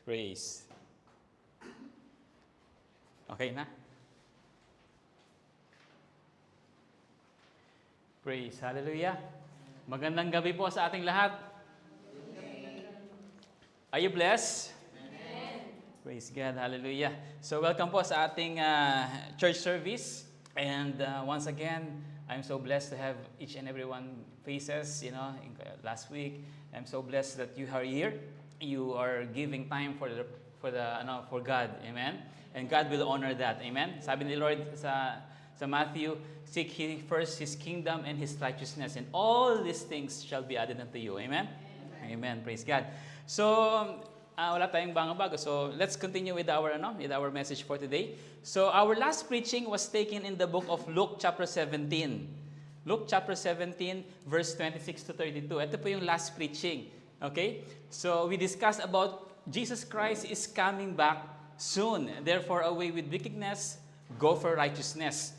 Praise. Okay na? Praise. Hallelujah. Magandang gabi po sa ating lahat. Are you blessed? Amen. Praise God. Hallelujah. So welcome po sa ating church service. And once again, I'm so blessed to have each and every one faces, last week. I'm so blessed that you are here. You are giving time for God. Amen. And God will honor that. Amen. Sabi ni Lord sa Matthew, seek ye first His kingdom and His righteousness, and all these things shall be added unto you. Amen? Amen. Praise God. So, wala tayong bago. So, let's continue with our message for today. So, our last preaching was taken in the book of Luke chapter 17. Luke chapter 17, verse 26 to 32. Ito po yung last preaching. Okay? So, we discussed about Jesus Christ is coming back soon. Therefore, away with wickedness, go for righteousness.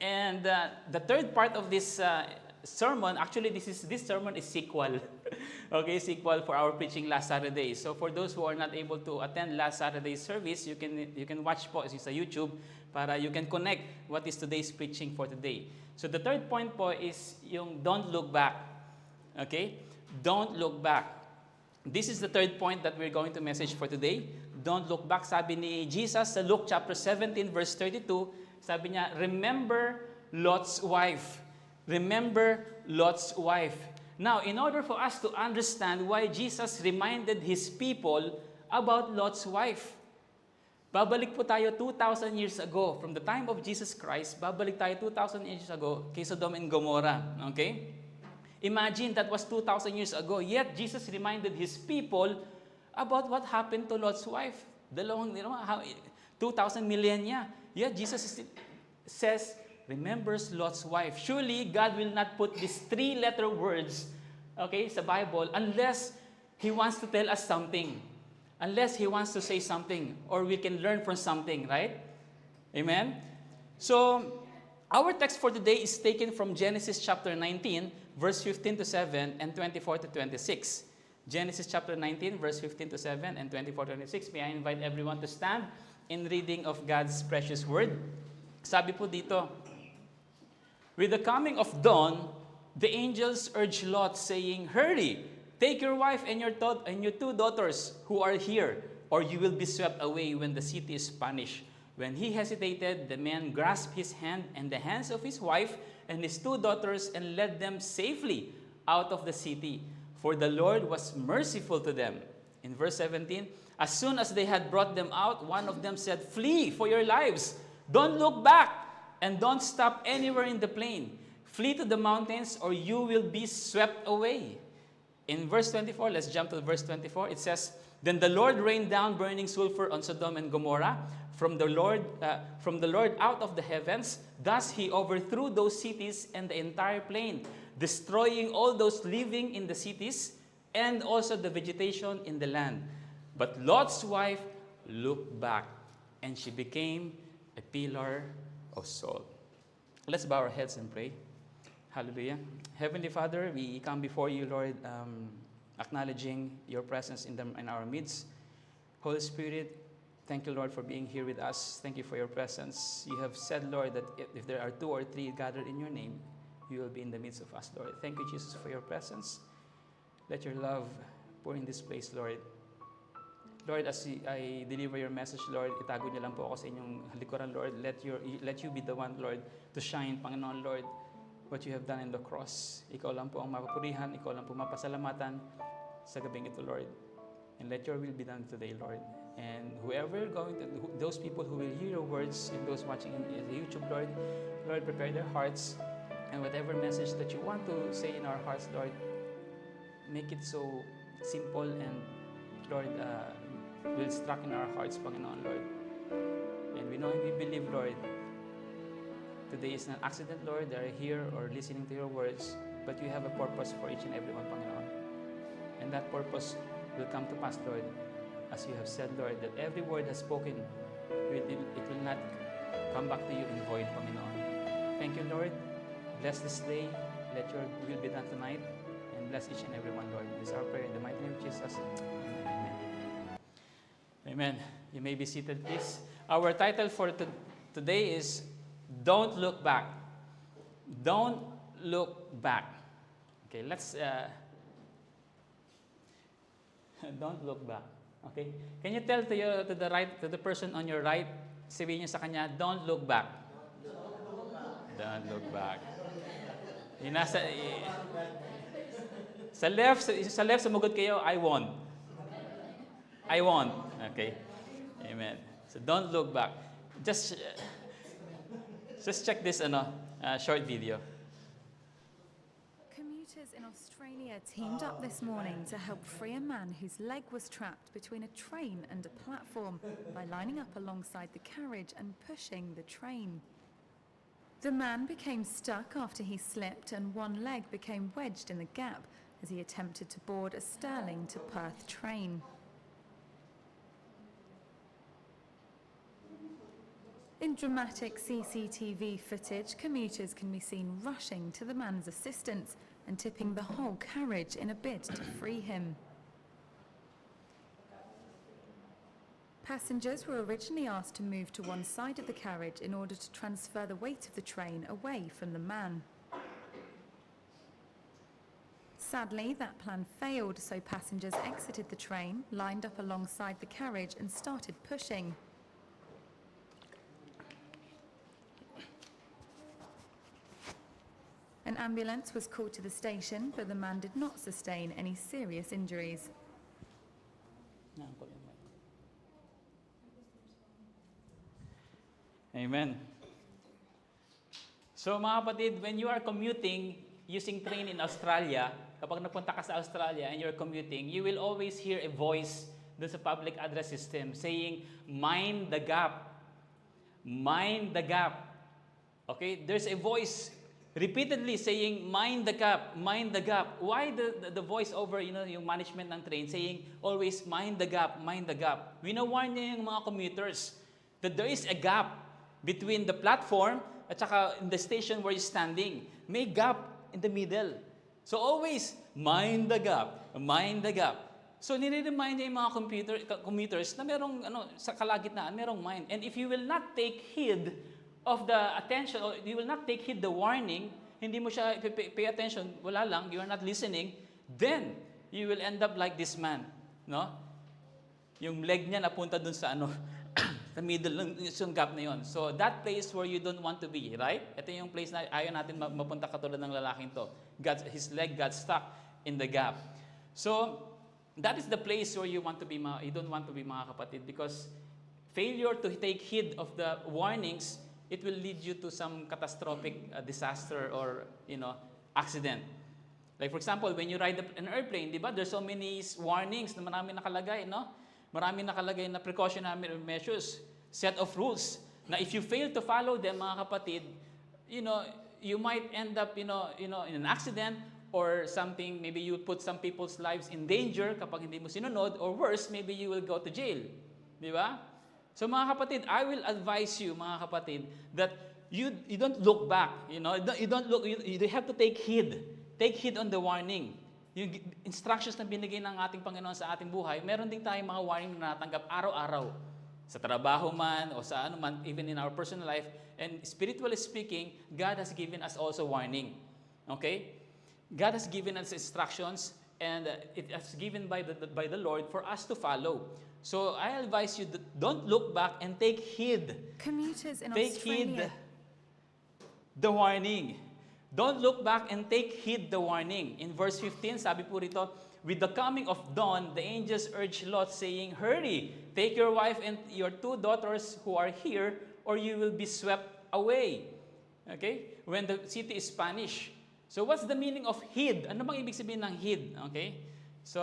And the third part of this sermon, actually this sermon is sequel. Okay, sequel for our preaching last Saturday. So for those who are not able to attend last Saturday's service, you can watch po sa YouTube para you can connect what is today's preaching for today. So the third point po is yung don't look back. Okay? Don't look back. This is the third point that we're going to message for today. Don't look back. Sabi ni Jesus sa Luke chapter 17 verse 32, sabi niya, remember Lot's wife. Remember Lot's wife. Now, in order for us to understand why Jesus reminded His people about Lot's wife, babalik po tayo 2,000 years ago. From the time of Jesus Christ, babalik tayo 2,000 years ago kay Sodom and Gomorrah. Okay? Imagine that was 2,000 years ago. Yet, Jesus reminded His people about what happened to Lot's wife. 2,000 millennia. Yet, Jesus says, remembers Lot's wife. Surely, God will not put these three-letter words, okay, sa Bible unless He wants to tell us something. Unless He wants to say something or we can learn from something, right? Amen? So, our text for today is taken from Genesis chapter 19, verse 15 to 7 and 24 to 26. Genesis chapter 19, verse 15 to 7 and 24 to 26. May I invite everyone to stand in reading of God's precious word. Sabi po dito, with the coming of dawn, the angels urged Lot, saying, hurry, take your wife and your two daughters who are here, or you will be swept away when the city is punished. When he hesitated, the man grasped his hand and the hands of his wife and his two daughters and led them safely out of the city, for the Lord was merciful to them. In verse 17, as soon as they had brought them out, one of them said, flee for your lives. Don't look back and don't stop anywhere in the plain. Flee to the mountains or you will be swept away. In verse 24, let's jump to verse 24. It says, then the Lord rained down burning sulfur on Sodom and Gomorrah from the Lord out of the heavens. Thus he overthrew those cities and the entire plain, destroying all those living in the cities and also the vegetation in the land. But Lot's wife looked back, and she became a pillar of salt. Let's bow our heads and pray. Hallelujah. Heavenly Father, we come before you, Lord, acknowledging your presence in our midst. Holy Spirit, thank you, Lord, for being here with us. Thank you for your presence. You have said, Lord, that if there are two or three gathered in your name, you will be in the midst of us, Lord. Thank you, Jesus, for your presence. Let your love pour in this place, Lord. Lord, as I deliver your message, Lord, itago niyo lang po ako sa inyong likuran, Lord. Let you be the one, Lord, to shine, Panginoon, Lord, what you have done in the cross. Ikaw lang po ang mapapurihan, ikaw lang po mapasalamatan sa gabing ito, Lord. And let your will be done today, Lord. And those people who will hear your words and those watching in YouTube, Lord, prepare their hearts. And whatever message that you want to say in our hearts, Lord, make it so simple and, Lord, will struck in our hearts, Panginoon, Lord. And we know and we believe, Lord, today is not accident, Lord. They are here or listening to your words, but you have a purpose for each and every one, Panginoon. And that purpose will come to pass, Lord, as you have said, Lord, that every word has spoken, it will not come back to you in void, Panginoon. Thank you, Lord. Bless this day. Let your will be done tonight. And bless each and every one, Lord. This is our prayer in the mighty name of Jesus. Amen. Amen. You may be seated, please. Our title for today is Don't Look Back. Don't look back. Okay, let's don't look back. Okay? Can you tell to the person on your right, sabihin niyo sa kanya, don't look back. Don't look back. Yung nasa, sa left, sumugod kayo, I won't. I won't. Okay? Amen. So don't look back. Just check this short video. Commuters in Australia teamed up this morning to help free a man whose leg was trapped between a train and a platform by lining up alongside the carriage and pushing the train. The man became stuck after he slipped and one leg became wedged in the gap as he attempted to board a Stirling to Perth train. In dramatic CCTV footage, commuters can be seen rushing to the man's assistance and tipping the whole carriage in a bid to free him. Passengers were originally asked to move to one side of the carriage in order to transfer the weight of the train away from the man. Sadly, that plan failed, so passengers exited the train, lined up alongside the carriage and started pushing. An ambulance was called to the station, but the man did not sustain any serious injuries. Amen. So mga kapatid, when you are commuting using train in Australia, kapag nagpunta ka sa Australia and you're commuting, you will always hear a voice dun sa public address system saying, mind the gap. Mind the gap. Okay? There's a voice repeatedly saying, mind the gap, mind the gap. Why the voice over, yung management ng train saying, always mind the gap, mind the gap? Wino-warn niya yung mga commuters that there is a gap between the platform at saka in the station where you're standing. May gap in the middle. So always, mind the gap, mind the gap. So nire-remind niya yung mga commuters na merong, sa kalagitnaan, merong mind. And if you will not take heed of the attention, or you will not take heed the warning, hindi mo siya pay attention, wala lang, you are not listening, then you will end up like this man, no? Yung leg niya napunta dun sa sa middle yung gap na yon. So that place where you don't want to be, right? Ito yung place na ayaw natin mapunta katulad ng lalaking to. His leg got stuck in the gap. So that is the place where you want to be, you don't want to be, mga kapatid, because failure to take heed of the warnings, it will lead you to some catastrophic disaster or, accident. Like for example, when you ride an airplane, di ba, there's so many warnings na marami nakalagay, no? Marami nakalagay na precautionary measures, set of rules, na if you fail to follow them, mga kapatid, you might end up, in an accident or something, maybe you put some people's lives in danger kapag hindi mo sinunod, or worse, maybe you will go to jail. Di ba? So mga kapatid, I will advise you, mga kapatid, that you don't look back. You don't look. You have to take heed. Take heed on the warning. Yung instructions na binigay ng ating Panginoon sa ating buhay, meron din tayong mga warning na natanggap araw-araw. Sa trabaho man, o sa ano man, even in our personal life. And spiritually speaking, God has given us also warning. Okay? God has given us instructions, and it is given by the Lord for us to follow. So I advise you, don't look back and take heed. Commuters in Take Australia. heed the warning. Don't look back and take heed the warning. In verse 15, sabi po rito, with the coming of dawn, the angels urged Lot, saying, hurry, take your wife and your 2 daughters who are here, or you will be swept away. Okay? When the city is Spanish. So what's the meaning of heed? Ano bang ibig sabihin ng heed? Okay? So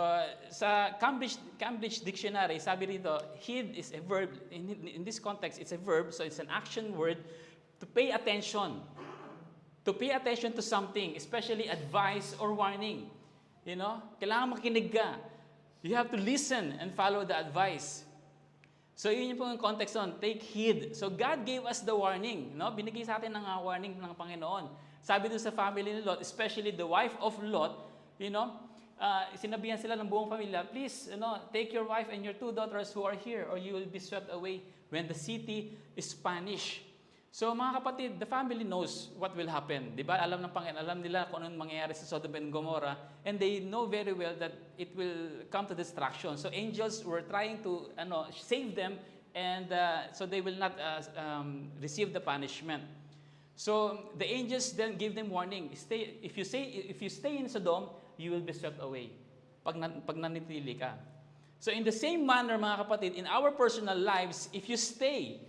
sa Cambridge Dictionary, sabi rito, heed is a verb. In this context, it's a verb, so it's an action word to pay attention. To pay attention to something, especially advice or warning. Kailangan makinig ka. You have to listen and follow the advice. So yun yung pong context on, take heed. So God gave us the warning. Binigay sa atin ng warning ng Panginoon. Sabi doon sa family ni Lot, especially the wife of Lot, sinabihan sila ng buong pamilya, please, take your wife and your 2 daughters who are here or you will be swept away when the city is Spanish. So mga kapatid, the family knows what will happen. Di ba? Alam ng Panginoon, alam nila kung anong mangyayari sa Sodom and Gomorrah, and they know very well that it will come to destruction. So angels were trying to save them, and so they will not receive the punishment. So the angels then give them warning. If you stay in Sodom, you will be swept away. Pag nanitili ka. So in the same manner, mga kapatid, in our personal lives, if you stay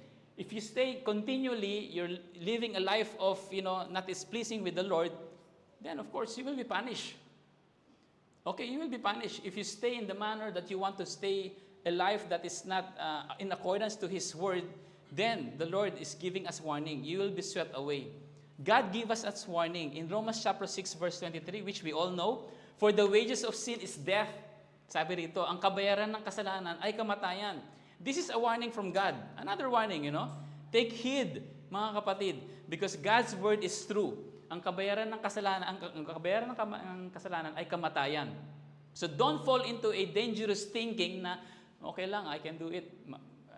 continually, you're living a life of, not displeasing with the Lord, then of course you will be punished. Okay, you will be punished. If you stay in the manner that you want to stay a life that is not in accordance to His word, then the Lord is giving us warning. You will be swept away. God gave us as warning in Romans chapter 6 verse 23, which we all know, for the wages of sin is death. Sabi rito, ang kabayaran ng kasalanan ay kamatayan. This is a warning from God. Another warning, Take heed, mga kapatid, because God's word is true. Ang kabayaran ng kasalanan ay kamatayan. So don't fall into a dangerous thinking na okay lang, I can do it.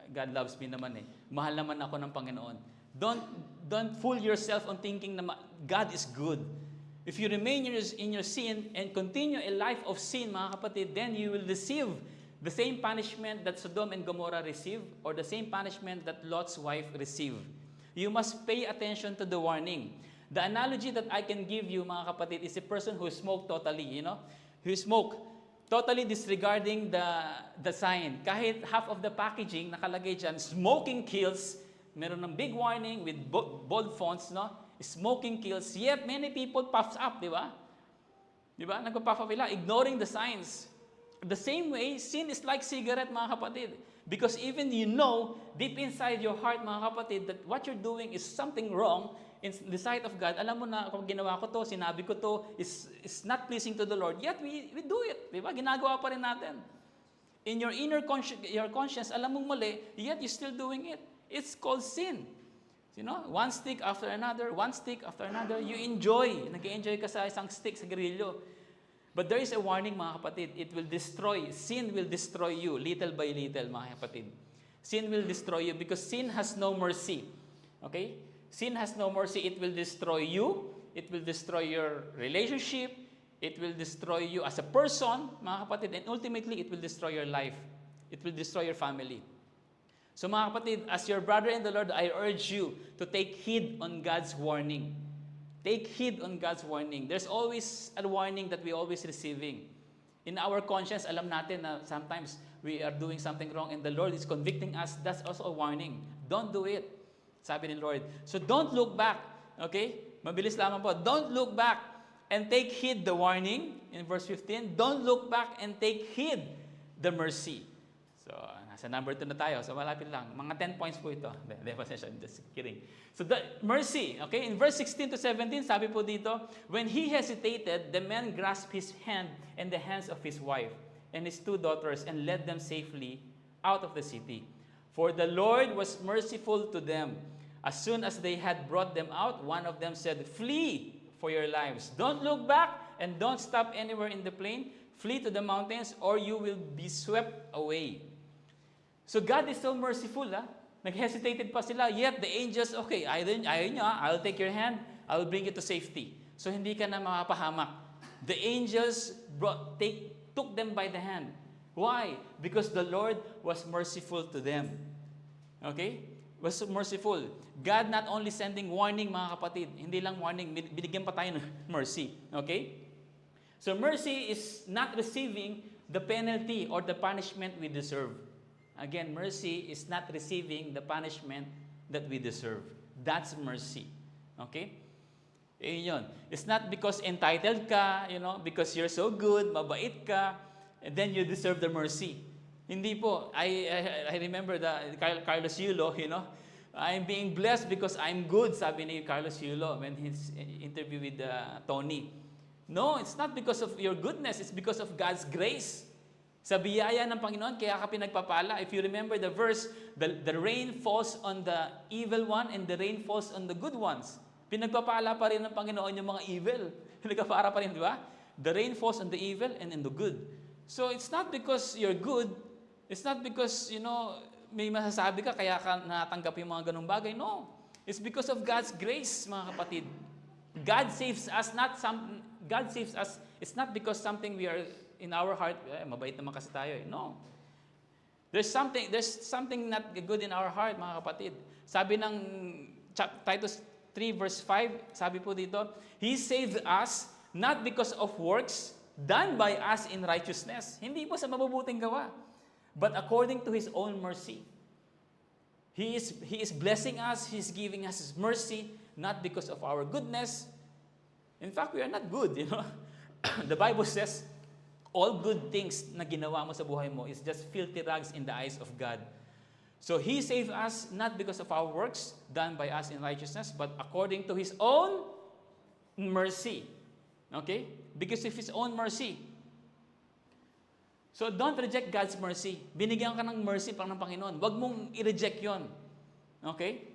God loves me naman eh. Mahal naman ako ng Panginoon. Don't fool yourself on thinking na God is good. If you remain in your sin and continue a life of sin, mga kapatid, then you will receive the same punishment that Sodom and Gomorrah received, or the same punishment that Lot's wife received. You must pay attention to the warning. The analogy that I can give you, mga kapatid, is a person who smoked totally, who smoked, totally disregarding the sign. Kahit half of the packaging, nakalagay dyan, smoking kills, meron ng big warning with bold fonts, smoking kills, yet many people puffs up, di ba? Di ba? Nagpa-puff up sila, ignoring the signs. The same way, sin is like cigarette, mga kapatid. Because even deep inside your heart, mga kapatid, that what you're doing is something wrong in the sight of God. Alam mo na, kung ginawa ko to, sinabi ko to, is not pleasing to the Lord. Yet, we do it. Di ba? Ginagawa pa rin natin. In your inner conscience, alam mong mali, yet you're still doing it. It's called sin. One stick after another, you enjoy. Nag-enjoy ka sa isang stick, sa grilyo. But there is a warning, mga kapatid. Sin will destroy you little by little, mga kapatid. Sin will destroy you because sin has no mercy. Okay? Sin has no mercy. It will destroy you. It will destroy your relationship. It will destroy you as a person, mga kapatid. And ultimately, it will destroy your life. It will destroy your family. So mga kapatid, as your brother in the Lord, I urge you to take heed on God's warning. Take heed on God's warning. There's always a warning that we're always receiving. In our conscience, alam natin na sometimes we are doing something wrong and the Lord is convicting us. That's also a warning. Don't do it, sabi ni Lord. So don't look back. Okay? Mabilis lamang po. Don't look back and take heed the warning in verse 15. Don't look back and take heed the mercy. So, nasa number 2 na tayo. So, malapit lang. Mga 10 points po ito. Just kidding. So, the mercy. Okay? In verse 16 to 17, sabi po dito, when he hesitated, the man grasped his hand and the hands of his wife and his 2 daughters and led them safely out of the city. For the Lord was merciful to them. As soon as they had brought them out, one of them said, flee for your lives. Don't look back and don't stop anywhere in the plain. Flee to the mountains or you will be swept away. So God is so merciful. Nag-hesitated pa sila. Yet the angels, okay, ayaw nyo, I'll take your hand. I'll bring you to safety. So hindi ka na mapahamak. The angels took them by the hand. Why? Because the Lord was merciful to them. Okay? Was merciful. God not only sending warning, mga kapatid, hindi lang warning, binigyan pa tayo ng mercy. Okay? So mercy is not receiving the penalty or the punishment we deserve. Again, mercy is not receiving the punishment that we deserve. That's mercy. Okay? Yun. It's not because entitled ka, because you're so good, mabait ka, and then you deserve the mercy. Hindi po. I remember Carlos Yulo, I'm being blessed because I'm good, sabi ni Carlos Yulo when his interview with Tony. No, it's not because of your goodness. It's because of God's grace. Sa biyaya ng Panginoon, kaya ka pinagpapala. If you remember the verse, the rain falls on the evil one and the rain falls on the good ones. Pinagpapala pa rin ng Panginoon yung mga evil. Pinagpapala pa rin, di ba? The rain falls on the evil and in the good. So it's not because you're good, it's not because, may masasabi ka kaya ka natanggap yung mga ganung bagay. No. It's because of God's grace, mga kapatid. God saves us, it's not because something we are in our heart, mabait naman kasi tayo. No. There's something not good in our heart, mga kapatid. Sabi ng Titus 3 verse 5, sabi po dito, He saved us not because of works done by us in righteousness. Hindi po sa mabubuting gawa, but according to His own mercy. He is blessing us, He's giving us His mercy, not because of our goodness. In fact, we are not good, The Bible says, all good things na ginawa mo sa buhay mo is just filthy rags in the eyes of God. So He saved us not because of our works done by us in righteousness, but according to His own mercy. Okay? Because of His own mercy. So don't reject God's mercy. Binigyan ka ng mercy pang ng Panginoon. Huwag mong i-reject yon. Okay?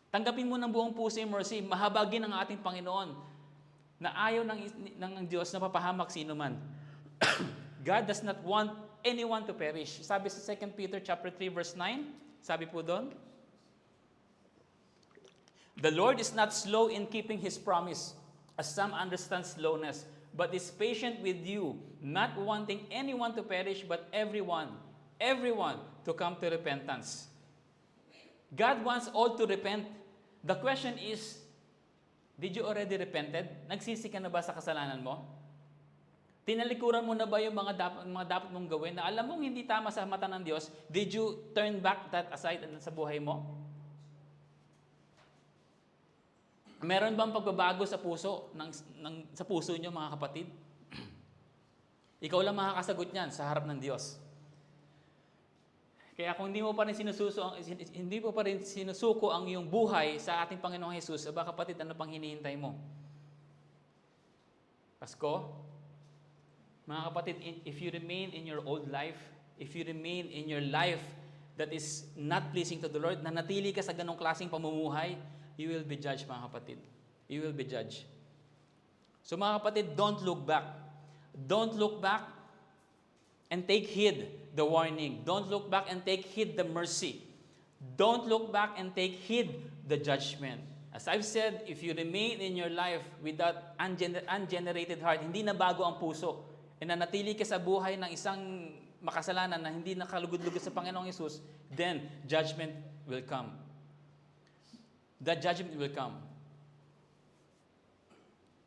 Tanggapin mo ng buong puso yung mercy. Mahabagin ng ating Panginoon na ayaw ng Diyos na papahamak sino man. God does not want anyone to perish. Sabi sa 2 Peter chapter 3 verse 9, sabi po doon, The Lord is not slow in keeping His promise, as some understand slowness, but is patient with you, not wanting anyone to perish, but everyone to come to repentance. God wants all to repent. The question is, did you already repented? Nagsisi ka na ba sa kasalanan mo? Tinalikuran mo na ba yung mga dapat mong gawin na alam mong hindi tama sa mata ng Diyos? Did you turn back that aside sa buhay mo? Meron bang pagbabago sa puso sa puso niyo, mga kapatid? Ikaw lang makakasagot niyan sa harap ng Diyos. Kaya kung hindi mo pa rin sinusuko ang iyong buhay sa ating Panginoong Jesus, aba kapatid, ano pang hinihintay mo? Pasko, mga kapatid, if you remain in your old life, if you remain in your life that is not pleasing to the Lord, nanatili ka sa ganong klaseng pamumuhay, you will be judged, mga kapatid. You will be judged. So mga kapatid, don't look back. Don't look back and take heed the warning. Don't look back and take heed the mercy. Don't look back and take heed the judgment. As I've said, if you remain in your life with that ungenerated heart, hindi na bago ang puso, e nanatili ka sa buhay ng isang makasalanan na hindi nakalugod-lugod sa Panginoong Hesus, then judgment will come. That judgment will come.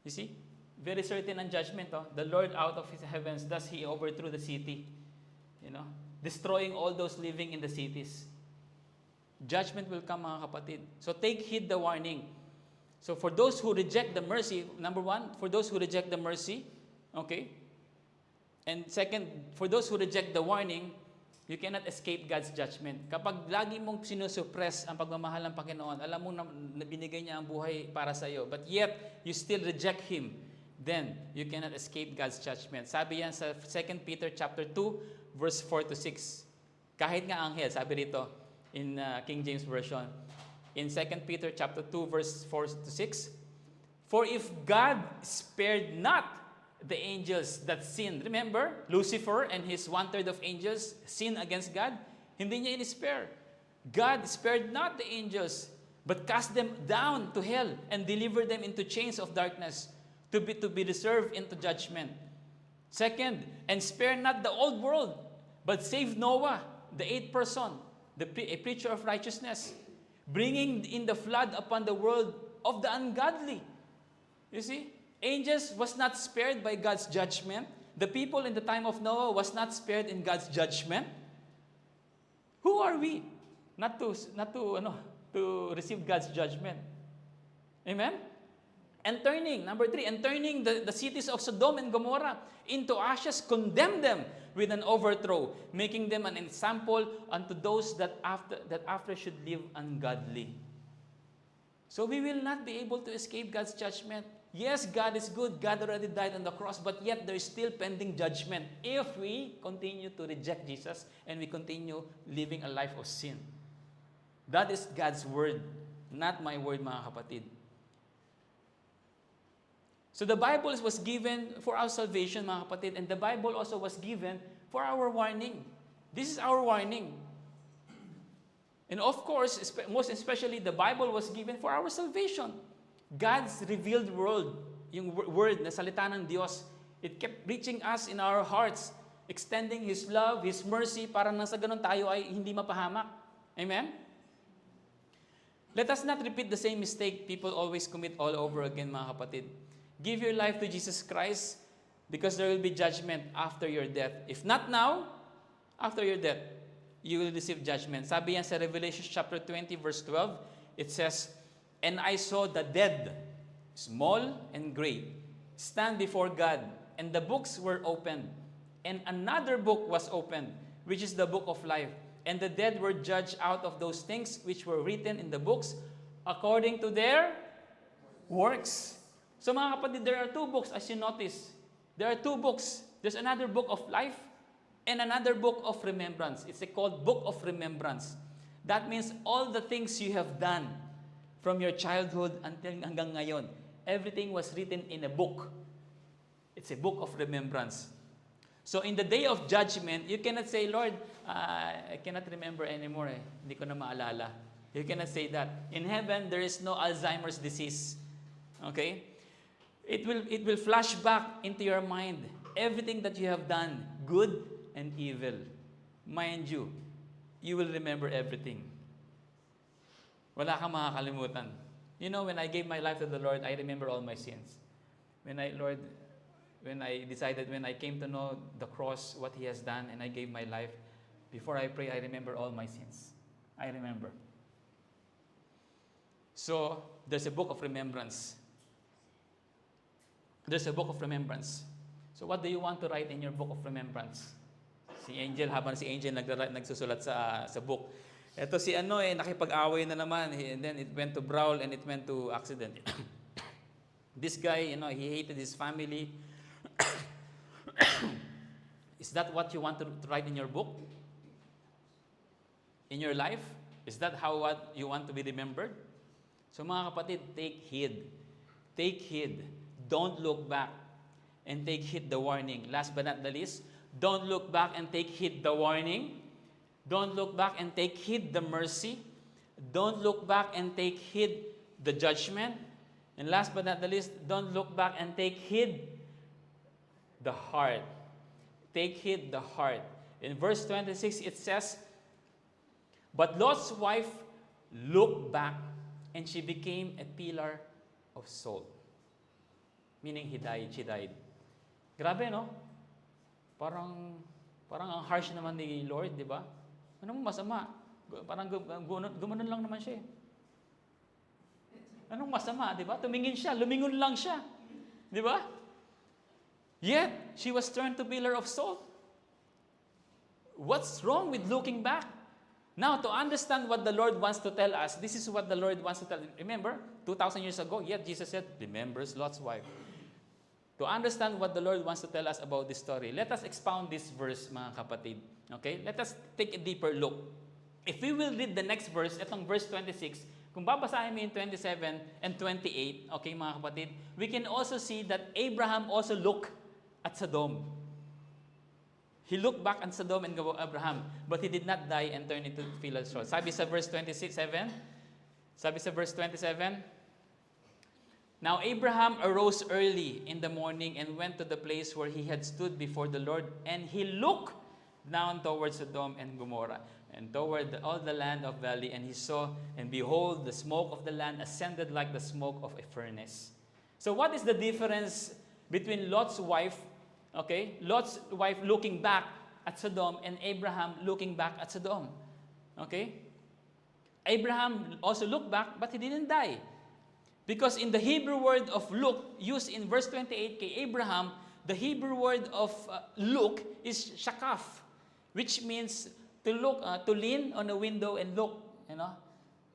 You see? Very certain ang judgment. The Lord out of His heavens, thus He overthrew the city. Destroying all those living in the cities. Judgment will come, mga kapatid. So take heed the warning. So for those who reject the mercy, number one, for those who reject the mercy, okay? And second, for those who reject the warning, you cannot escape God's judgment. Kapag lagi mong sinusuppress ang pagmamahal ng Panginoon, alam mo na binigay niya ang buhay para sa iyo, but yet you still reject Him, then you cannot escape God's judgment. Sabi yan sa 2 Peter chapter 2, verse 4 to 6. Kahit nga anghel, sabi rito in King James Version, in 2 Peter chapter 2, verse 4 to 6, For if God spared not the angels that sinned. Remember, Lucifer and his 1/3 of angels sinned against God. Hindi niya in-spare. God spared not the angels, but cast them down to hell and delivered them into chains of darkness to be reserved into judgment. Second, and spare not the old world, but saved Noah, the 8th person, a preacher of righteousness, bringing in the flood upon the world of the ungodly. You see? Angels was not spared by God's judgment. The people in the time of Noah was not spared in God's judgment. Who are we not to receive God's judgment? Amen? And turning, number 3, and turning the cities of Sodom and Gomorrah into ashes, condemn them with an overthrow, making them an example unto those that after should live ungodly. So we will not be able to escape God's judgment. Yes, God is good. God already died on the cross, but yet there is still pending judgment if we continue to reject Jesus and we continue living a life of sin. That is God's word, not my word, mga kapatid. So the Bible was given for our salvation, mga kapatid, and the Bible also was given for our warning. This is our warning. And of course, most especially, the Bible was given for our salvation. God's revealed world, yung word na salita ng Diyos, it kept reaching us in our hearts, extending His love, His mercy, para nang sa ganun tayo ay hindi mapahamak. Amen? Let us not repeat the same mistake people always commit all over again, mga kapatid. Give your life to Jesus Christ because there will be judgment after your death. If not now, after your death, you will receive judgment. Sabi yan sa Revelation chapter 20 verse 12, it says, "And I saw the dead, small and great, stand before God, and the books were opened. And another book was opened, which is the book of life. And the dead were judged out of those things which were written in the books according to their works." So mga kapatid, there are two books as you notice. There are two books. There's another book of life and another book of remembrance. It's called Book of Remembrance. That means all the things you have done from your childhood until hanggang ngayon, everything was written in a book. It's a book of remembrance. So in the day of judgment, you cannot say, "Lord, I cannot remember anymore. Hindi ko na maalala." You cannot say that. In heaven, there is no Alzheimer's disease. Okay? It will flash back into your mind everything that you have done, good and evil. Mind you, you will remember everything. Wala kang makakalimutan. You know, when I gave my life to the Lord, I remember all my sins. When I came to know the cross, what He has done, and I gave my life, before I pray, I remember all my sins. I remember. So, there's a book of remembrance. There's a book of remembrance. So what do you want to write in your book of remembrance? Si Angel, habang si Angel nagsusulat sa book. Ito si nakipag-away na naman, and then it went to brawl and it went to accident. This guy, he hated his family. Is that what you want to write in your book? In your life? Is that what you want to be remembered? So mga kapatid, take heed. Take heed. Don't look back and take heed the warning. Last but not the least, don't look back and take heed the warning. Don't look back and take heed the mercy. Don't look back and take heed the judgment. And last but not the least, don't look back and take heed the heart. Take heed the heart. In verse 26, it says, "But Lot's wife looked back, and she became a pillar of salt." Meaning she died. Grabe, no? Parang ang harsh naman ni Lord, di ba? Anong masama? Parang gumanon lang naman siya. Anong masama, di ba? Tumingin siya, lumingon lang siya. Di ba? Yet, she was turned to pillar of salt. What's wrong with looking back? Now, to understand what the Lord wants to tell us, this is what the Lord wants to tell. Remember, 2,000 years ago, yet Jesus said, remembers Lot's wife. To understand what the Lord wants to tell us about this story, let us expound this verse, mga kapatid. Okay? Let us take a deeper look. If we will read the next verse, itong verse 26, kung babasahin mo yung 27 and 28, okay mga kapatid, we can also see that Abraham also looked at Sodom. He looked back at Sodom and Abraham, but he did not die and turn into pillar of salt. Sabi sa verse 27, "Now Abraham arose early in the morning and went to the place where he had stood before the Lord, and he looked down towards Sodom and Gomorrah, and toward all the land of valley, and he saw, and behold, the smoke of the land ascended like the smoke of a furnace." So what is the difference between Lot's wife, Lot's wife looking back at Sodom, and Abraham looking back at Sodom? Okay? Abraham also looked back, but he didn't die. Because in the Hebrew word of look, used in verse 28 kay Abraham, the Hebrew word of look is shakaf, which means to look, to lean on a window and look,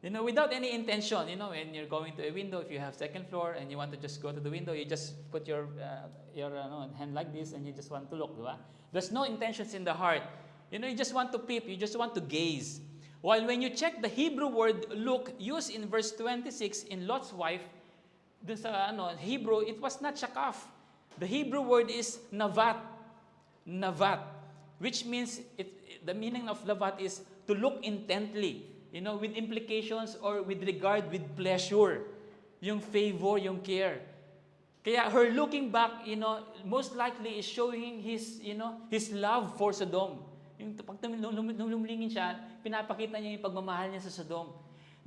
without any intention. When you're going to a window, if you have second floor and you want to just go to the window, you just put your hand like this and you just want to look, diba? There's no intentions in the heart. You just want to peep, you just want to gaze. While when you check the Hebrew word look used in verse 26 in Lot's wife, dun sa Hebrew, it was not shakaf. The Hebrew word is navat. Navat. Which means, the meaning of navat is to look intently. With implications or with regard, with pleasure. Yung favor, yung care. Kaya her looking back, most likely is showing his love for Sodom. Yung pag lumilingin siya, pinapakita niya yung pagmamahal niya sa Sodom.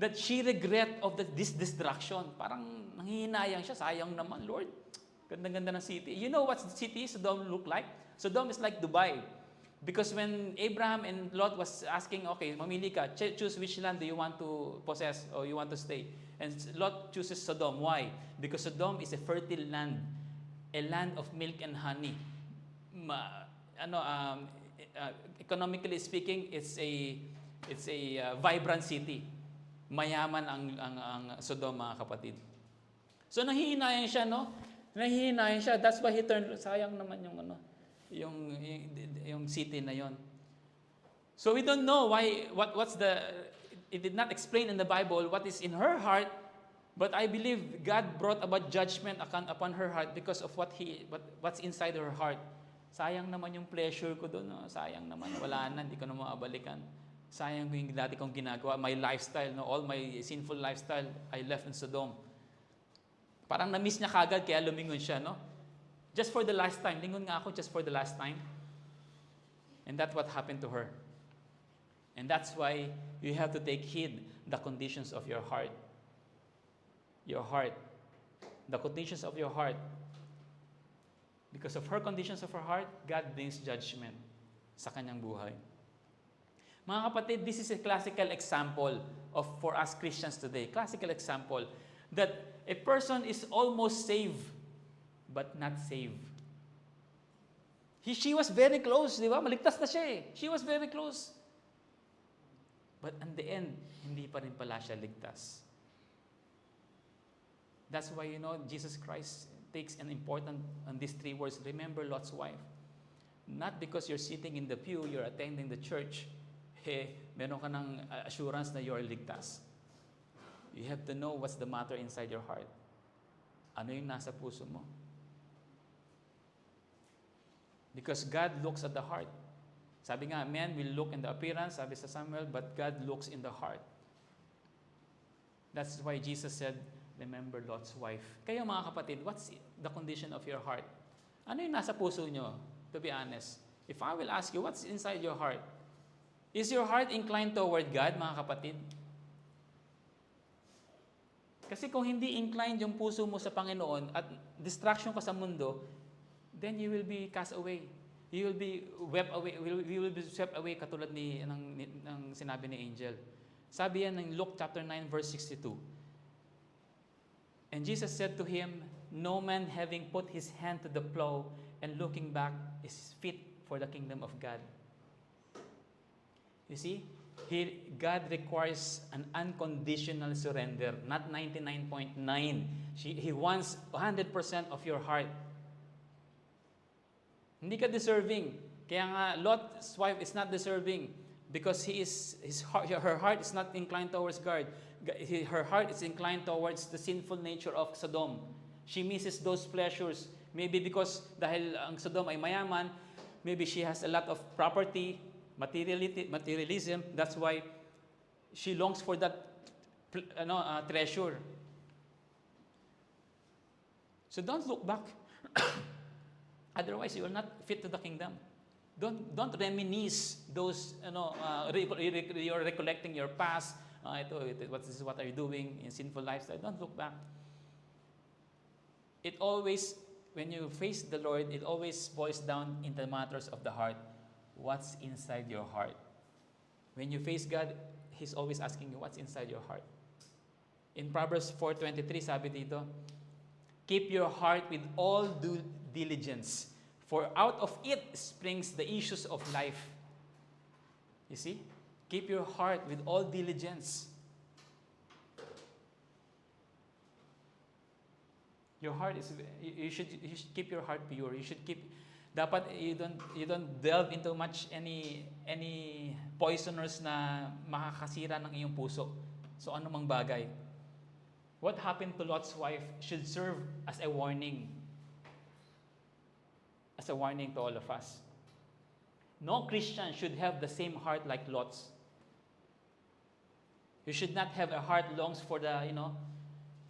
That she regret of this destruction. Parang nanghihinayang siya, sayang naman, Lord. Ganda-ganda ng city. You know what city Sodom look like? Sodom is like Dubai. Because when Abraham and Lot was asking, okay, mamili ka, choose which land do you want to possess or you want to stay. And Lot chooses Sodom. Why? Because Sodom is a fertile land. A land of milk and honey. Economically speaking, it's a vibrant city. Mayaman ang Sodom, mga kapatid. So nanghihinayang siya, no? Nanghihinayang siya. That's why he turned, sayang naman yung city na yon. So we don't know it did not explain in the Bible what is in her heart, but I believe God brought about judgment upon her heart because of what's inside her heart. Sayang naman yung pleasure ko doon. No? Sayang naman, wala na, hindi ko na mabalikan. Sayang yung dati kong ginagawa, my lifestyle, all my sinful lifestyle, I left in Sodom. Parang na-miss niya kagad, kaya lumingon siya, no? Just for the last time. Lingon nga ako, just for the last time. And that's what happened to her. And that's why you have to take heed the conditions of your heart. Your heart. The conditions of your heart. Because of her conditions of her heart, God brings judgment sa kanyang buhay. Mga kapatid, this is a classical example for us Christians today. Classical example that a person is almost saved, but not saved. She was very close, di ba? Maligtas na siya eh. She was very close. But in the end, hindi pa rin pala siya ligtas. That's why, Jesus Christ takes an important on these three words. Remember Lot's wife. Not because you're sitting in the pew, you're attending the church, meron ka ng assurance na you're ligtas. You have to know what's the matter inside your heart. Ano yung nasa puso mo? Because God looks at the heart. Sabi nga, man will look in the appearance, sabi sa Samuel, but God looks in the heart. That's why Jesus said, remember Lot's wife. Kayo mga kapatid, what's the condition of your heart? Ano yung nasa puso nyo? To be honest. If I will ask you, what's inside your heart? Is your heart inclined toward God, mga kapatid? Kasi kung hindi inclined yung puso mo sa Panginoon at distraction ka sa mundo, then you will be cast away. You will be swept away. You will be swept away katulad ng sinabi ni Angel. Sabi yan ng Luke chapter 9 verse 62. And Jesus said to him, no man having put his hand to the plow and looking back is fit for the kingdom of God. You see, God requires an unconditional surrender, not 99.9. He wants 100% of your heart. Hindi ka deserving. Kaya nga, Lot's wife is not deserving because her heart is not inclined towards God. Her heart is inclined towards the sinful nature of Sodom. She misses those pleasures. Maybe because dahil ang Sodom ay mayaman, maybe she has a lot of property, materialism. That's why she longs for that treasure. So don't look back. Otherwise, you will not fit to the kingdom. Don't reminisce those. You're recollecting your past. What are you doing in sinful lifestyle? Don't look back. It always, when you face the Lord, it always boils down into matters of the heart. What's inside your heart? When you face God, He's always asking you, what's inside your heart? In Proverbs 4:23, sabi dito, keep your heart with all due diligence, for out of it springs the issues of life. You see? Keep your heart with all diligence. Your heart is, you should keep your heart pure. You should keep, dapat you don't delve into much any poisoners na makakasira ng iyong puso. So ano mang bagay. what happened to Lot's wife should serve as a warning. As a warning to all of us. No Christian should have the same heart like Lot's. You should not have a heart longs for the,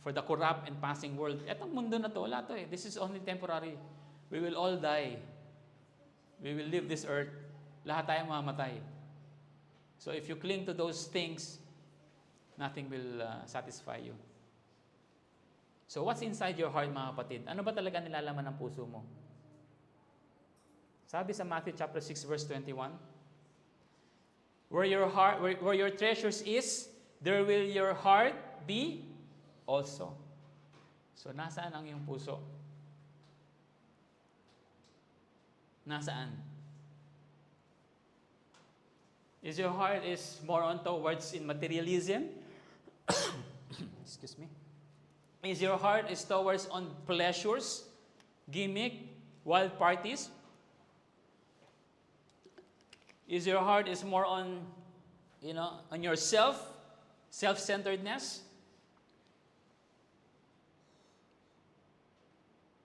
for the corrupt and passing world. Etong mundo na to, wala to eh. This is only temporary. We will all die. We will leave this earth. Lahat tayo mamamatay. So if you cling to those things, nothing will satisfy you. So what's inside your heart, mga kapatid? Ano ba talaga nilalaman ng puso mo? Sabi sa Matthew chapter 6 verse 21, where your treasures is, there will your heart be also. So nasaan ang iyong puso? Nasaan? Is your heart is more on towards in materialism? Excuse me. Is your heart is towards on pleasures, gimmick, wild parties? Is your heart is more on, on yourself, self-centeredness?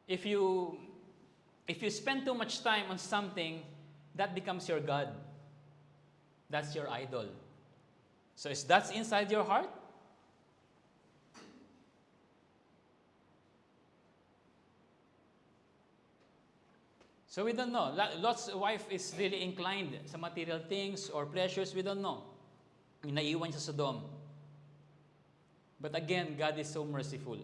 If you spend too much time on something, that becomes your God. That's your idol. So is that inside your heart? So we don't know. Lot's wife is really inclined sa material things or pleasures. We don't know. Naiwan siya sa Sodom. But again, God is so merciful.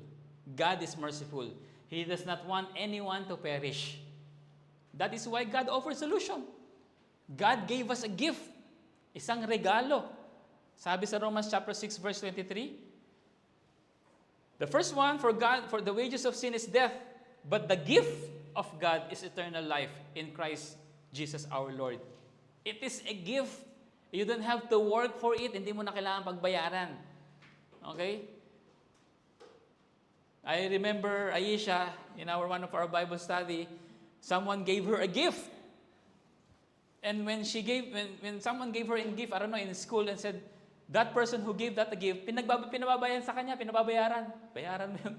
God is merciful. He does not want anyone to perish. That is why God offers solution. God gave us a gift. Isang regalo. Sabi sa Romans chapter 6 verse 23, the first one, for the wages of sin is death, but the gift of God is eternal life in Christ Jesus our Lord. It is a gift. You don't have to work for it. Hindi mo na kailangan pagbayaran. Okay? I remember Aisha, in one of our Bible study, someone gave her a gift. And when someone gave her a gift, I don't know, in school, and said, that person who gave that a gift, pinababayan sa kanya, pinababayaran. Bayaran mo yun.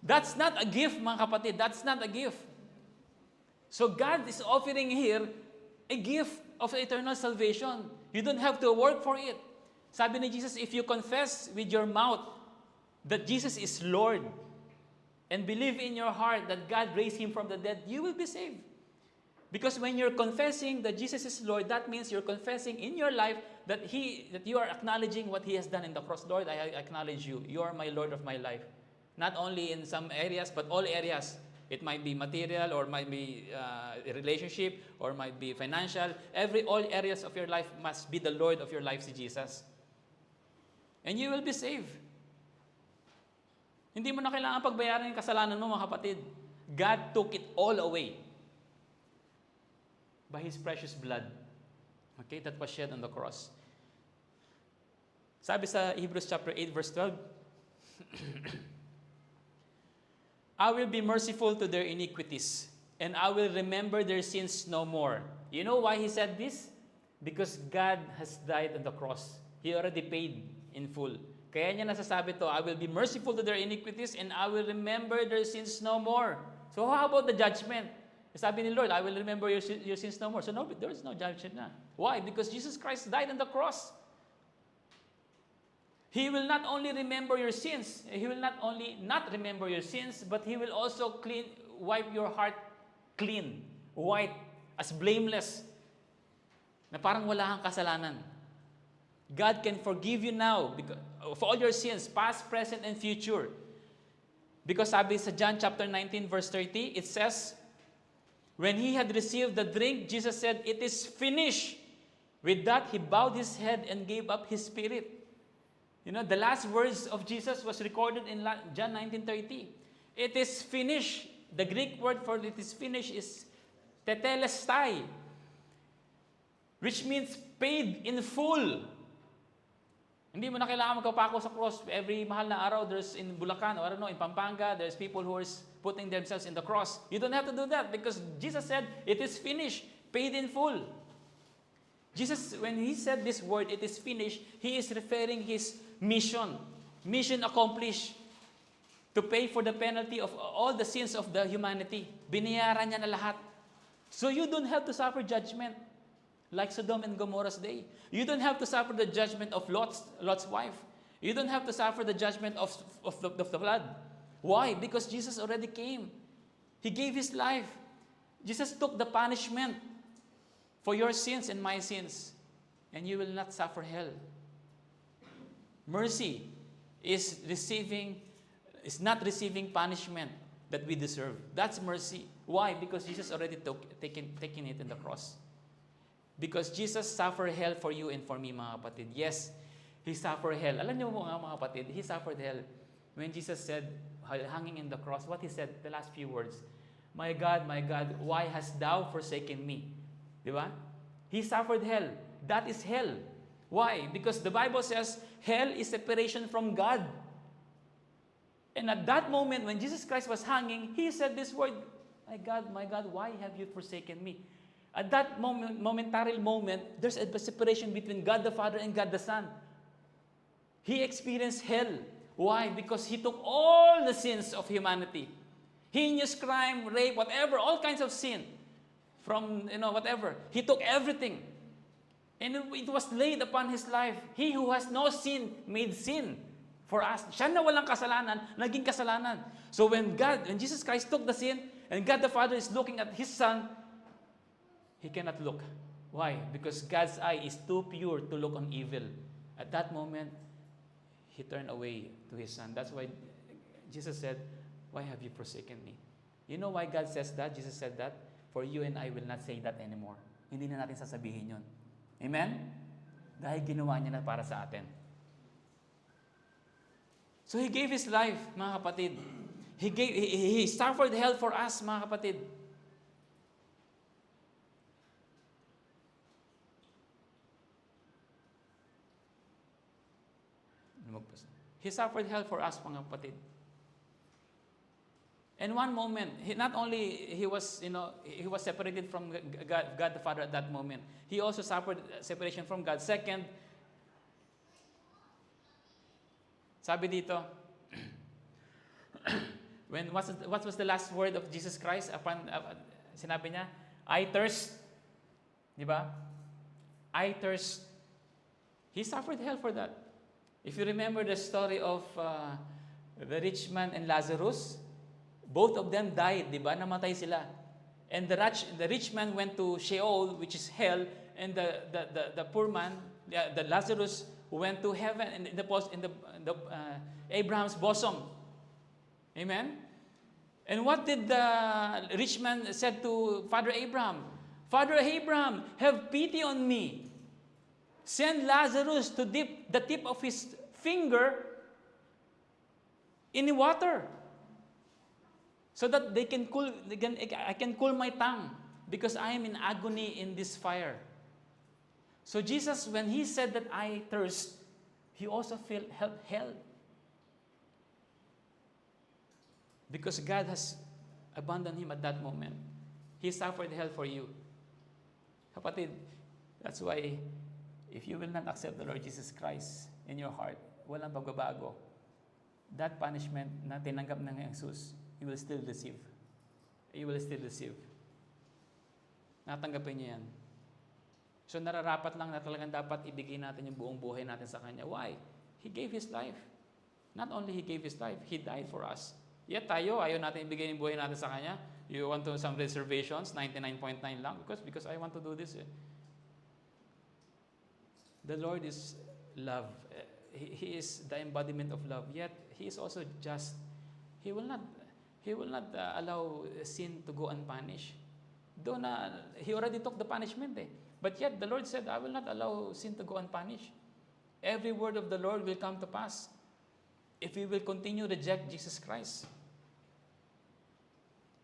That's not a gift, mga kapatid. That's not a gift. So God is offering here a gift of eternal salvation. You don't have to work for it. Sabi ni Jesus, if you confess with your mouth that Jesus is Lord and believe in your heart that God raised Him from the dead, you will be saved. Because when you're confessing that Jesus is Lord, that means you're confessing in your life that you are acknowledging what He has done in the cross. Lord, I acknowledge you. You are my Lord of my life. Not only in some areas, but all areas. It might be material, or might be relationship, or might be financial. All areas of your life must be the Lord of your life, si Jesus. And you will be saved. Hindi mo na kailangan pagbayaran yung kasalanan mo, mga kapatid. God took it all away by His precious blood. Okay, that was shed on the cross. Sabi sa Hebrews chapter 8 verse 12, I will be merciful to their iniquities, and I will remember their sins no more. You know why He said this? Because God has died on the cross. He already paid in full. Kaya niya nasasabi to, I will be merciful to their iniquities, and I will remember their sins no more. So how about the judgment? Sabi ni Lord, I will remember your sins no more. So there is no judgment na. Why? Because Jesus Christ died on the cross. He will not only remember your sins, He will not only not remember your sins, but He will also wipe your heart clean, white, as blameless, na parang wala kang kasalanan. God can forgive you now of all your sins, past, present, and future. Because sabi sa John chapter 19 verse 30, it says, when He had received the drink, Jesus said, it is finished. With that, He bowed His head and gave up His spirit. The last words of Jesus was recorded in John 19:30. It is finished. The Greek word for it is finished is tetelestai, which means paid in full. Hindi mo na kailangan magpapako sa cross every mahal na araw. There's in Bulacan, or I don't know, in Pampanga, there's people who are putting themselves in the cross. You don't have to do that because Jesus said, it is finished, paid in full. Jesus, when He said this word, it is finished, He is referring His mission. Mission accomplished. To pay for the penalty of all the sins of the humanity. Binayaran niya na lahat. So you don't have to suffer judgment like Sodom and Gomorrah's day. You don't have to suffer the judgment of Lot's wife. You don't have to suffer the judgment of the flood. Why? Because Jesus already came. He gave His life. Jesus took the punishment for your sins and my sins. And you will not suffer hell. Mercy is not receiving punishment that we deserve. That's mercy. Why? Because Jesus already taken it in the cross. Because Jesus suffered hell for you and for me, mga kapatid. Yes, He suffered hell. Alam niyo mga kapatid, He suffered hell. When Jesus said, hanging in the cross, what He said, the last few words, my God, why hast thou forsaken me? Di ba? He suffered hell. That is hell. Why? Because the Bible says, hell is separation from God. And at that moment, when Jesus Christ was hanging, He said this word, my God, why have you forsaken me? At that momentary moment, there's a separation between God the Father and God the Son. He experienced hell. Why? Because He took all the sins of humanity. Heinous crime, rape, whatever, all kinds of sin. From, whatever. He took everything. And it was laid upon His life. He who has no sin made sin for us. Siya na walang kasalanan, naging kasalanan. So when Jesus Christ took the sin, and God the Father is looking at His Son, He cannot look. Why? Because God's eye is too pure to look on evil. At that moment, He turned away to His Son. That's why Jesus said, why have you forsaken me? You know why God says that? Jesus said that? For you and I will not say that anymore. Hindi na natin sasabihin yun. Amen? Dahil ginawa niya na para sa atin. So He gave His life, mga kapatid. He suffered hell for us, mga kapatid. He suffered hell for us, mga kapatid. And one moment, not only he was separated from God the Father at that moment. He also suffered separation from God. Second, sabi dito, what was the last word of Jesus Christ upon sinabi niya, I thirst. Di ba? I thirst. He suffered hell for that. If you remember the story of the rich man and Lazarus, both of them died, di ba? Namatay sila. And the rich man went to Sheol, which is hell, and the poor man, the Lazarus, went to heaven in the Abraham's bosom. Amen? And what did the rich man said to Father Abraham? Father Abraham, have pity on me. Send Lazarus to dip the tip of his finger in the water, so that I can cool my tongue, because I am in agony in this fire. So Jesus, when He said that I thirst, He also felt hell. Because God has abandoned Him at that moment. He suffered hell for you. Kapatid, that's why if you will not accept the Lord Jesus Christ in your heart, walang pagbabago, that punishment na tinanggap ng Jesus, you will still receive. You will still receive. Natanggapin niyo yan. So nararapat lang na talagang dapat ibigay natin yung buong buhay natin sa Kanya. Why? He gave His life. Not only He gave His life, He died for us. Yet tayo, ayaw natin ibigay yung buhay natin sa Kanya. You want to some reservations, 99.9 lang, because I want to do this. The Lord is love. He is the embodiment of love. Yet He is also just. He will not allow sin to go unpunished. Though He already took the punishment. But yet the Lord said, I will not allow sin to go unpunished. Every word of the Lord will come to pass if we will continue to reject Jesus Christ.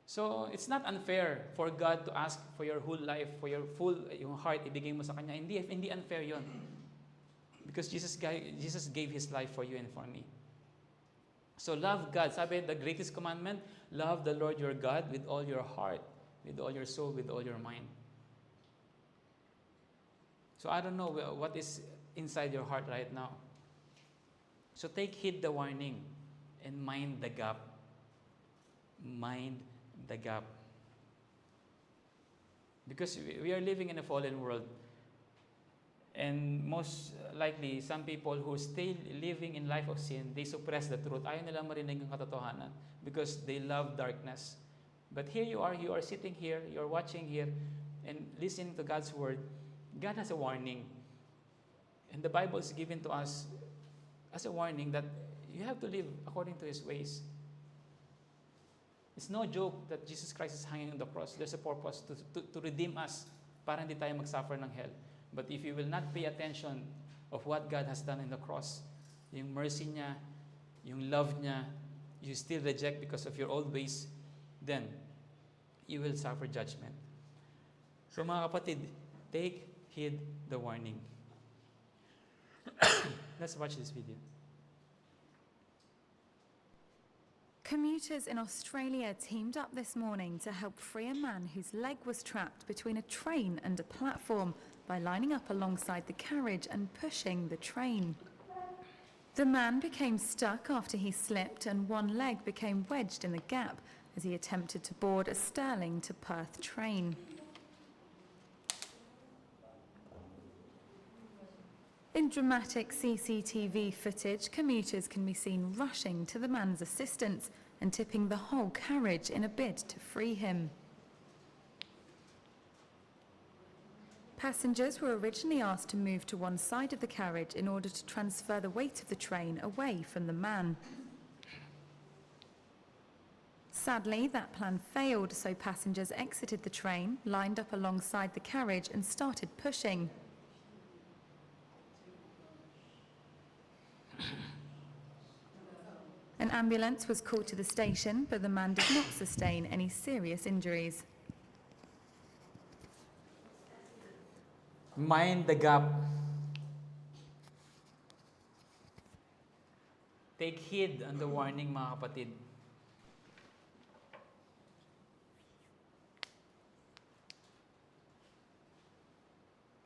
So it's not unfair for God to ask for your whole life, for your yung heart, ibigay mo sa Kanya. Hindi unfair yon. Because Jesus gave His life for you and for me. So love God. Sabi, the greatest commandment, love the Lord your God with all your heart, with all your soul, with all your mind. So I don't know what is inside your heart right now. So take heed the warning and mind the gap. Mind the gap. Because we are living in a fallen world. And most likely, some people who stay living in life of sin, they suppress the truth. Ayaw nilang marinig ang katotohanan because they love darkness. But here you are sitting here, you are watching here, and listening to God's word. God has a warning. And the Bible is given to us as a warning that you have to live according to His ways. It's no joke that Jesus Christ is hanging on the cross. There's a purpose to redeem us para hindi tayo mag-suffer ng hell. But if you will not pay attention of what God has done in the cross, yung mercy niya, yung love niya, you still reject because of your old ways, then you will suffer judgment. So mga kapatid, take heed the warning. Let's watch this video. Commuters in Australia teamed up this morning to help free a man whose leg was trapped between a train and a platform by lining up alongside the carriage and pushing the train. The man became stuck after he slipped and one leg became wedged in the gap as he attempted to board a Stirling to Perth train. In dramatic CCTV footage, commuters can be seen rushing to the man's assistance and tipping the whole carriage in a bid to free him. Passengers were originally asked to move to one side of the carriage in order to transfer the weight of the train away from the man. Sadly, that plan failed, so passengers exited the train, lined up alongside the carriage and started pushing. An ambulance was called to the station, but the man did not sustain any serious injuries. Mind the gap. Take heed on the warning, mga kapatid.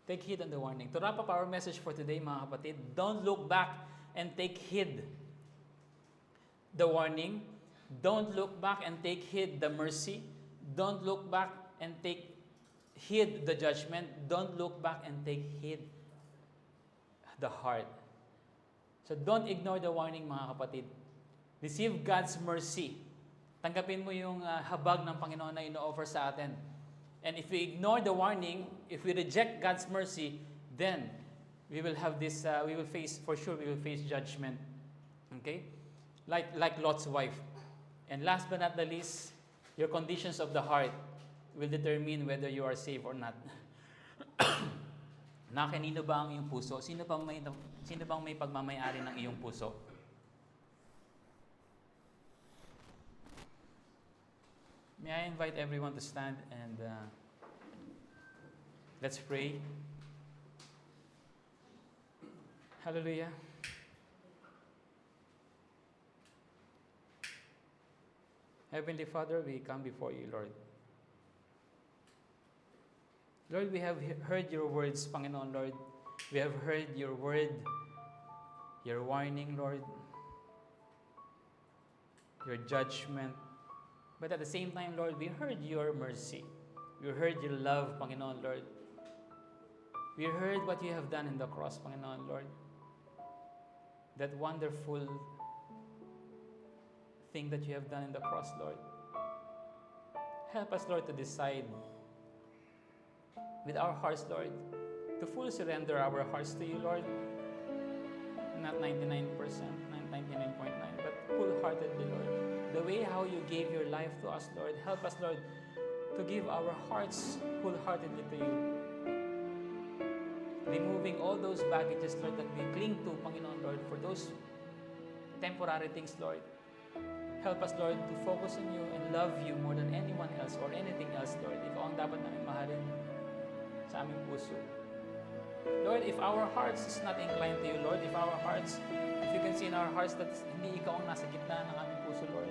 Take heed on the warning. To wrap up our message for today, mga kapatid, don't look back and take heed the warning. Don't look back and take heed the mercy. Don't look back and take heed the judgment. Don't look back and take heed the heart. So don't ignore the warning, mga kapatid. Receive God's mercy. Tanggapin mo yung habag ng Panginoon na ino-offer sa atin. And if we ignore the warning, if we reject God's mercy, then we will have this, we will face judgment. Okay? Like Lot's wife. And last but not the least, your conditions of the heart will determine whether you are saved or not. Na kanino ba ang iyong puso? Sino bang may pagmamayari ng iyong puso? May I invite everyone to stand and let's pray. Hallelujah. Heavenly Father, we come before you, Lord. Lord, we have heard your words, Panginoon, Lord. We have heard your word, your warning, Lord, your judgment. But at the same time, Lord, we heard your mercy. We heard your love, Panginoon, Lord. We heard what you have done in the cross, Panginoon, Lord. That wonderful thing that you have done in the cross, Lord. Help us, Lord, to decide with our hearts, Lord, to fully surrender our hearts to you, Lord. Not 99%, not 99.9%, but wholeheartedly, Lord. The way how you gave your life to us, Lord. Help us, Lord, to give our hearts wholeheartedly to you. Removing all those baggages, Lord, that we cling to, Panginoon, Lord, for those temporary things, Lord. Help us, Lord, to focus on you and love you more than anyone else or anything else, Lord. Ikaw ang dapat namin mahalin sa aming puso. Lord, if our hearts is not inclined to you, Lord, if you can see in our hearts that hindi ikaw ang nasa gitna ng aming puso, Lord.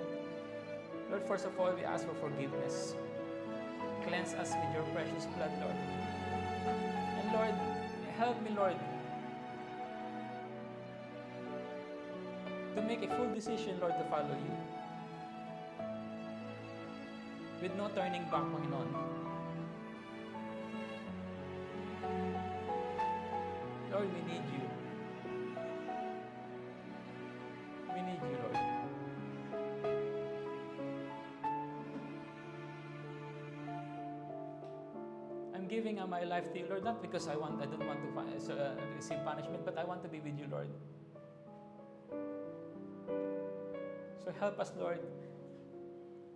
Lord, first of all, we ask for forgiveness. Cleanse us with your precious blood, Lord. And Lord, help me, Lord, to make a full decision, Lord, to follow you. With no turning back, Panginoon. Lord, we need you. We need you, Lord. I'm giving my life to you, Lord, not because I don't want to receive punishment, but I want to be with you, Lord. So help us, Lord,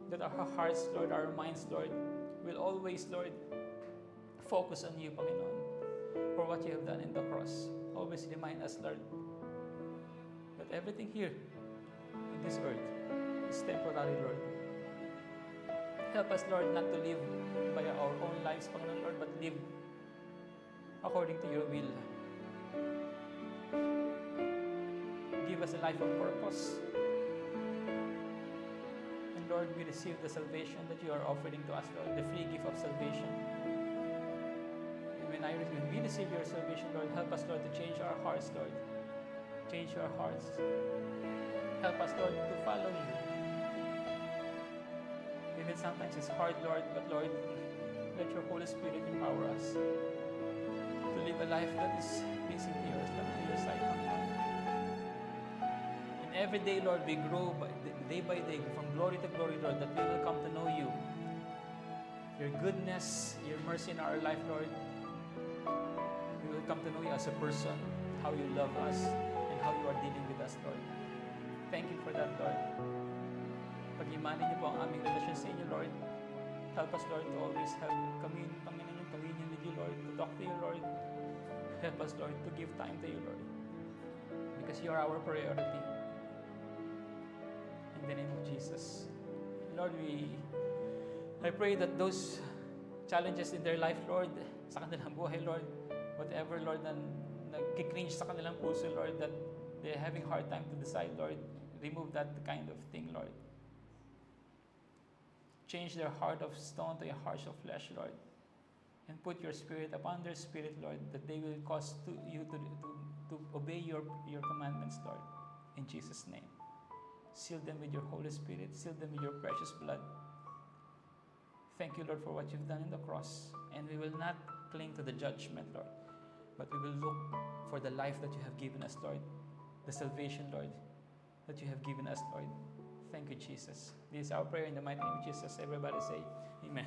that our hearts, Lord, our minds, Lord, will always, Lord, focus on you, Panginoon, for what you have done in the cross. Always remind us, Lord, that everything here in this earth is temporary, Lord. Help us, Lord, not to live by our own lives, Panginoon, Lord, but live according to your will. Give us a life of purpose. And Lord, we receive the salvation that you are offering to us, Lord, the free gift of salvation. And when we receive your salvation, Lord, help us, Lord, to change our hearts, Lord. Change our hearts. Help us, Lord, to follow you. Even sometimes it's hard, Lord, but Lord, let your Holy Spirit empower us to live a life that is pleasing to your sight. And every day, Lord, we grow day by day, from glory to glory, Lord, that we will come to know you. Your goodness, your mercy in our life, Lord. We will come to know you as a person, how you love us, and how you are dealing with us, Lord. Thank you for that, Lord. Pag-imanin niyo po ang aming relasyon sa inyo, Lord. Help us, Lord, to always have communion with you, Lord, to talk to you, Lord. Help us, Lord, to give time to you, Lord. Because you are our priority. In the name of Jesus. Lord, I pray that those challenges in their life, Lord, sa kanilang buhay, Lord, whatever, Lord, na nagkikringe sa kanilang puso, Lord, that they're having hard time to decide, Lord, remove that kind of thing, Lord. Change their heart of stone to a heart of flesh, Lord. And put your spirit upon their spirit, Lord, that they will cause you to obey your commandments, Lord. In Jesus' name. Seal them with your Holy Spirit. Seal them with your precious blood. Thank you, Lord, for what you've done in the cross. And we will not cling to the judgment, Lord, but we will look for the life that you have given us, Lord. The salvation, Lord, that you have given us, Lord. Thank you, Jesus. This is our prayer in the mighty name of Jesus. Everybody say, Amen.